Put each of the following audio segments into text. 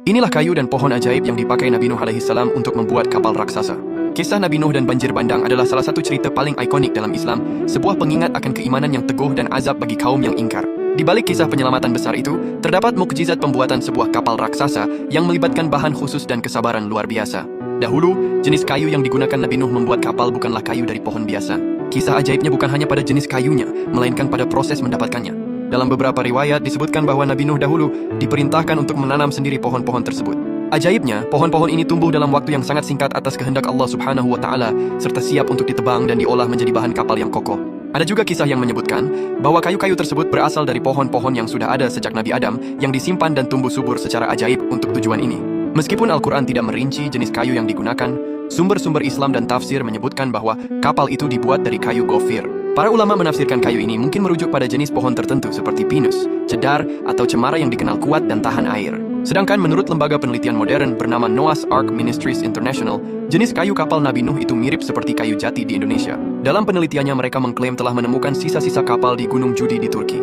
Inilah kayu dan pohon ajaib yang dipakai Nabi Nuh alaihissalam untuk membuat kapal raksasa. Kisah Nabi Nuh dan banjir bandang adalah salah satu cerita paling ikonik dalam Islam, sebuah pengingat akan keimanan yang teguh dan azab bagi kaum yang ingkar. Di balik kisah penyelamatan besar itu, terdapat mukjizat pembuatan sebuah kapal raksasa yang melibatkan bahan khusus dan kesabaran luar biasa. Dahulu, jenis kayu yang digunakan Nabi Nuh membuat kapal bukanlah kayu dari pohon biasa. Kisah ajaibnya bukan hanya pada jenis kayunya, melainkan pada proses mendapatkannya. Dalam beberapa riwayat disebutkan bahwa Nabi Nuh dahulu diperintahkan untuk menanam sendiri pohon-pohon tersebut. Ajaibnya, pohon-pohon ini tumbuh dalam waktu yang sangat singkat atas kehendak Allah Subhanahu wa Ta'ala, serta siap untuk ditebang dan diolah menjadi bahan kapal yang kokoh. Ada juga kisah yang menyebutkan bahwa kayu-kayu tersebut berasal dari pohon-pohon yang sudah ada sejak Nabi Adam, yang disimpan dan tumbuh subur secara ajaib untuk tujuan ini. Meskipun Al-Quran tidak merinci jenis kayu yang digunakan, sumber-sumber Islam dan tafsir menyebutkan bahwa kapal itu dibuat dari kayu gofir. Para ulama menafsirkan kayu ini mungkin merujuk pada jenis pohon tertentu seperti pinus, cedar, atau cemara yang dikenal kuat dan tahan air. Sedangkan menurut lembaga penelitian modern bernama Noah's Ark Ministries International, jenis kayu kapal Nabi Nuh itu mirip seperti kayu jati di Indonesia. Dalam penelitiannya mereka mengklaim telah menemukan sisa-sisa kapal di Gunung Judi di Turki.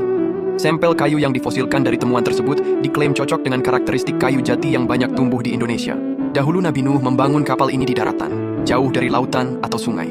Sampel kayu yang difosilkan dari temuan tersebut diklaim cocok dengan karakteristik kayu jati yang banyak tumbuh di Indonesia. Dahulu Nabi Nuh membangun kapal ini di daratan, jauh dari lautan atau sungai.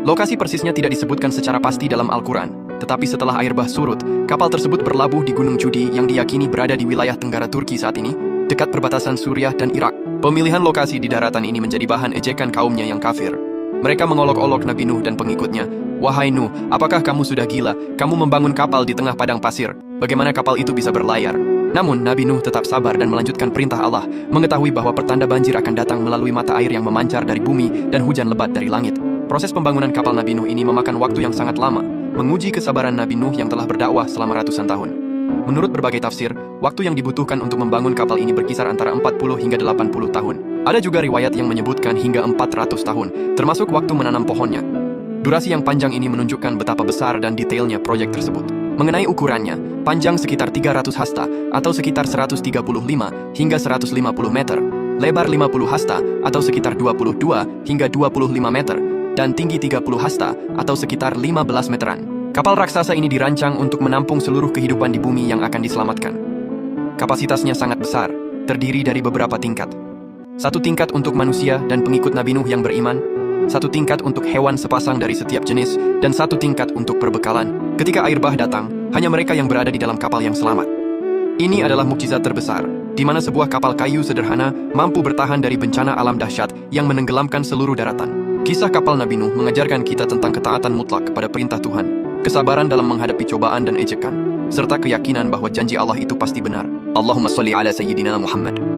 Lokasi persisnya tidak disebutkan secara pasti dalam Al-Quran, tetapi setelah air bah surut, kapal tersebut berlabuh di Gunung Judi yang diyakini berada di wilayah tenggara Turki saat ini, dekat perbatasan Suriah dan Irak. Pemilihan lokasi di daratan ini menjadi bahan ejekan kaumnya yang kafir. Mereka mengolok-olok Nabi Nuh dan pengikutnya. "Wahai Nuh, apakah kamu sudah gila? Kamu membangun kapal di tengah padang pasir. Bagaimana kapal itu bisa berlayar?" Namun, Nabi Nuh tetap sabar dan melanjutkan perintah Allah, mengetahui bahwa pertanda banjir akan datang melalui mata air yang memancar dari bumi dan hujan lebat dari langit. Proses pembangunan kapal Nabi Nuh ini memakan waktu yang sangat lama, menguji kesabaran Nabi Nuh yang telah berdakwah selama ratusan tahun. Menurut berbagai tafsir, waktu yang dibutuhkan untuk membangun kapal ini berkisar antara 40 hingga 80 tahun. Ada juga riwayat yang menyebutkan hingga 400 tahun, termasuk waktu menanam pohonnya. Durasi yang panjang ini menunjukkan betapa besar dan detailnya proyek tersebut. Mengenai ukurannya, panjang sekitar 300 hasta atau sekitar 135 hingga 150 meter, lebar 50 hasta atau sekitar 22 hingga 25 meter, dan tinggi 30 hasta atau sekitar 15 meteran. Kapal raksasa ini dirancang untuk menampung seluruh kehidupan di bumi yang akan diselamatkan. Kapasitasnya sangat besar, terdiri dari beberapa tingkat. Satu tingkat untuk manusia dan pengikut Nabi Nuh yang beriman, satu tingkat untuk hewan sepasang dari setiap jenis, dan satu tingkat untuk perbekalan. Ketika air bah datang, hanya mereka yang berada di dalam kapal yang selamat. Ini adalah mukjizat terbesar, di mana sebuah kapal kayu sederhana mampu bertahan dari bencana alam dahsyat yang menenggelamkan seluruh daratan. Kisah kapal Nabi Nuh mengajarkan kita tentang ketaatan mutlak kepada perintah Tuhan, kesabaran dalam menghadapi cobaan dan ejekan, serta keyakinan bahwa janji Allah itu pasti benar. Allahumma sholli ala Sayyidina Muhammad.